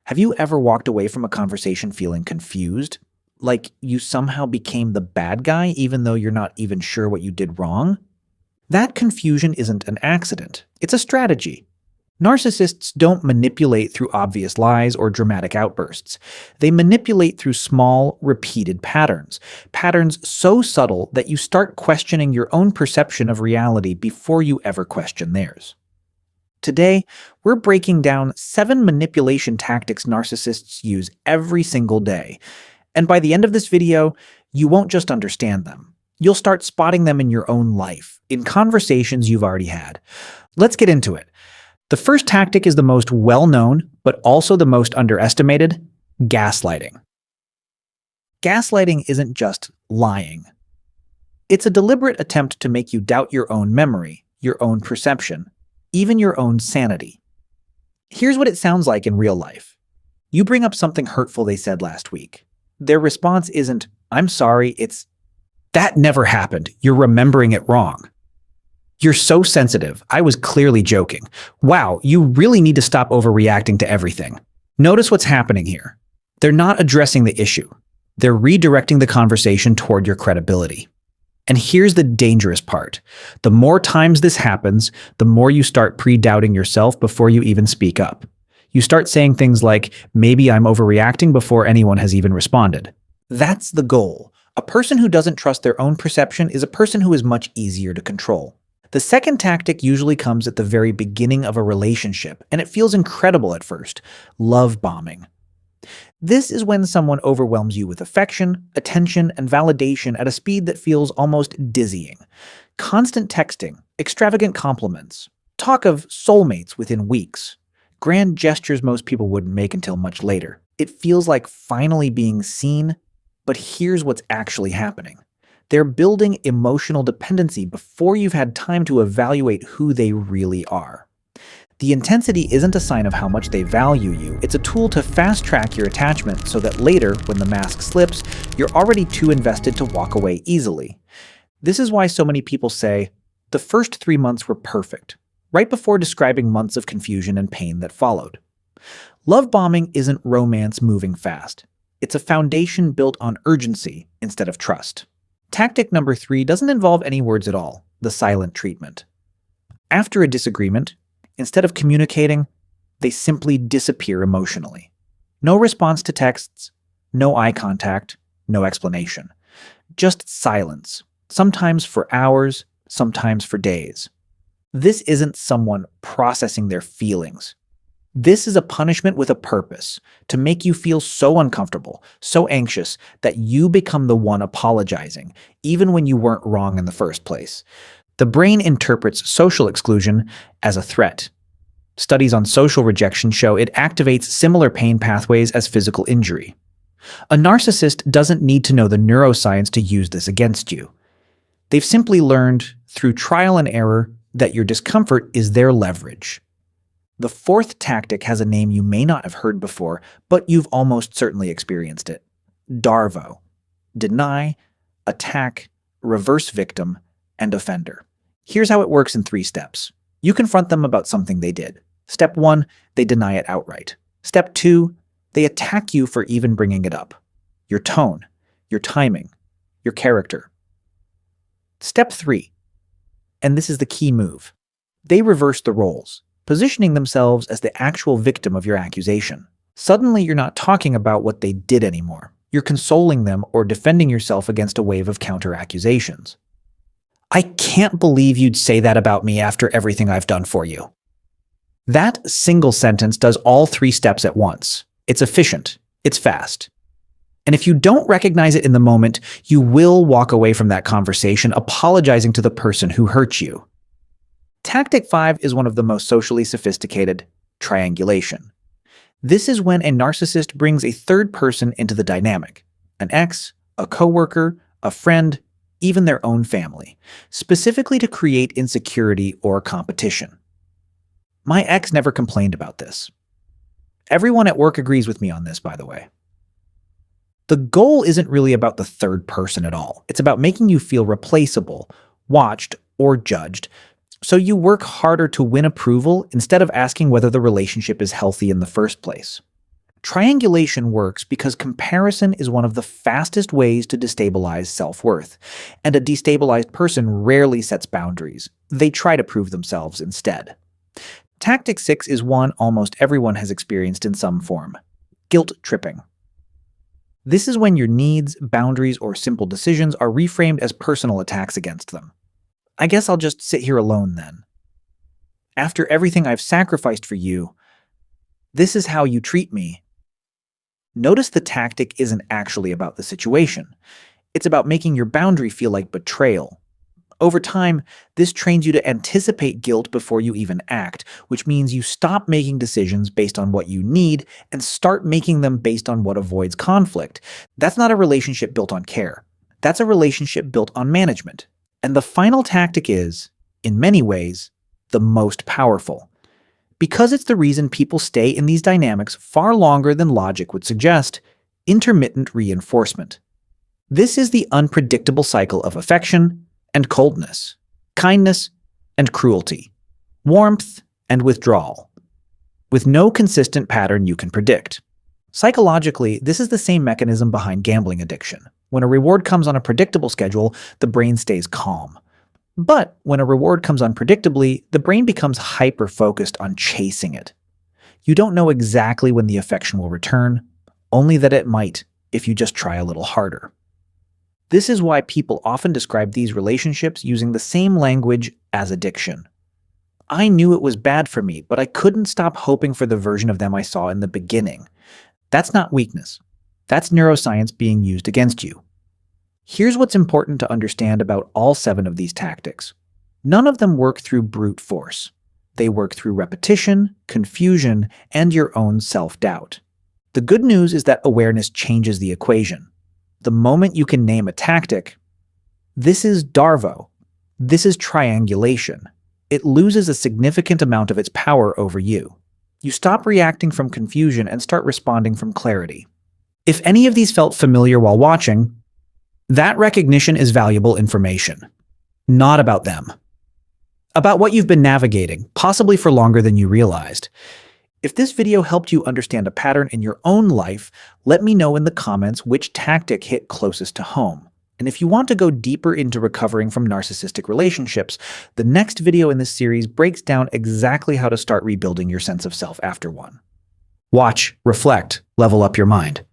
Have you ever walked away from a conversation feeling confused? Like you somehow became the bad guy even though you're not even sure what you did wrong? That confusion isn't an accident. It's a strategy. Narcissists don't manipulate through obvious lies or dramatic outbursts. They manipulate through small, repeated patterns. Patterns so subtle that you start questioning your own perception of reality before you ever question theirs. Today, we're breaking down 7 manipulation tactics narcissists use every single day. And by the end of this video, you won't just understand them. You'll start spotting them in your own life, in conversations you've already had. Let's get into it. The first tactic is the most well-known, but also the most underestimated: gaslighting. Gaslighting isn't just lying. It's a deliberate attempt to make you doubt your own memory, your own perception, even your own sanity. Here's what it sounds like in real life. You bring up something hurtful they said last week. Their response isn't, "I'm sorry," it's, "That never happened. You're remembering it wrong. You're so sensitive. I was clearly joking. Wow, you really need to stop overreacting to everything." Notice what's happening here. They're not addressing the issue. They're redirecting the conversation toward your credibility. And here's the dangerous part. The more times this happens, the more you start pre-doubting yourself before you even speak up. You start saying things like, "Maybe I'm overreacting," before anyone has even responded. That's the goal. A person who doesn't trust their own perception is a person who is much easier to control. The second tactic usually comes at the very beginning of a relationship, and it feels incredible at first: love bombing. This is when someone overwhelms you with affection, attention, and validation at a speed that feels almost dizzying. Constant texting, extravagant compliments, talk of soulmates within weeks, grand gestures most people wouldn't make until much later. It feels like finally being seen, but here's what's actually happening. They're building emotional dependency before you've had time to evaluate who they really are. The intensity isn't a sign of how much they value you. It's a tool to fast-track your attachment so that later, when the mask slips, you're already too invested to walk away easily. This is why so many people say, "The first 3 months were perfect," right before describing months of confusion and pain that followed. Love bombing isn't romance moving fast. It's a foundation built on urgency instead of trust. Tactic number 3 doesn't involve any words at all: the silent treatment. After a disagreement, instead of communicating, they simply disappear emotionally. No response to texts, no eye contact, no explanation. Just silence, sometimes for hours, sometimes for days. This isn't someone processing their feelings. This is a punishment with a purpose, to make you feel so uncomfortable, so anxious, that you become the one apologizing, even when you weren't wrong in the first place. The brain interprets social exclusion as a threat. Studies on social rejection show it activates similar pain pathways as physical injury. A narcissist doesn't need to know the neuroscience to use this against you. They've simply learned, through trial and error, that your discomfort is their leverage. The fourth tactic has a name you may not have heard before, but you've almost certainly experienced it: DARVO. Deny, attack, reverse victim, and offender. Here's how it works in 3 steps. You confront them about something they did. Step 1, they deny it outright. Step 2, they attack you for even bringing it up. Your tone, your timing, your character. Step 3, and this is the key move, they reverse the roles, positioning themselves as the actual victim of your accusation. Suddenly, you're not talking about what they did anymore. You're consoling them or defending yourself against a wave of counter-accusations. "I can't believe you'd say that about me after everything I've done for you." That single sentence does all 3 steps at once. It's efficient. It's fast. And if you don't recognize it in the moment, you will walk away from that conversation apologizing to the person who hurt you. Tactic 5 is one of the most socially sophisticated: triangulation. This is when a narcissist brings a third person into the dynamic: an ex, a coworker, a friend, even their own family, specifically to create insecurity or competition. My ex never complained about this. Everyone at work agrees with me on this, by the way. The goal isn't really about the third person at all. It's about making you feel replaceable, watched, or judged, so you work harder to win approval instead of asking whether the relationship is healthy in the first place. Triangulation works because comparison is one of the fastest ways to destabilize self-worth, and a destabilized person rarely sets boundaries. They try to prove themselves instead. Tactic 6 is one almost everyone has experienced in some form: guilt tripping. This is when your needs, boundaries, or simple decisions are reframed as personal attacks against them. I guess I'll just sit here alone then. After everything I've sacrificed for you, this is how you treat me. Notice the tactic isn't actually about the situation. It's about making your boundary feel like betrayal. Over time, this trains you to anticipate guilt before you even act, which means you stop making decisions based on what you need and start making them based on what avoids conflict. That's not a relationship built on care. That's a relationship built on management. And the final tactic is, in many ways, the most powerful. Because it's the reason people stay in these dynamics far longer than logic would suggest: intermittent reinforcement. This is the unpredictable cycle of affection and coldness, kindness and cruelty, warmth and withdrawal, with no consistent pattern you can predict. Psychologically, this is the same mechanism behind gambling addiction. When a reward comes on a predictable schedule, the brain stays calm. But when a reward comes unpredictably, the brain becomes hyper-focused on chasing it. You don't know exactly when the affection will return, only that it might if you just try a little harder. This is why people often describe these relationships using the same language as addiction. I knew it was bad for me, but I couldn't stop hoping for the version of them I saw in the beginning. That's not weakness. That's neuroscience being used against you. Here's what's important to understand about all 7 of these tactics. None of them work through brute force. They work through repetition, confusion, and your own self-doubt. The good news is that awareness changes the equation. The moment you can name a tactic, this is DARVO. This is triangulation. It loses a significant amount of its power over you. You stop reacting from confusion and start responding from clarity. If any of these felt familiar while watching, that recognition is valuable information. Not about them. About what you've been navigating, possibly for longer than you realized. If this video helped you understand a pattern in your own life, let me know in the comments which tactic hit closest to home. And if you want to go deeper into recovering from narcissistic relationships, the next video in this series breaks down exactly how to start rebuilding your sense of self after one. Watch, reflect, level up your mind.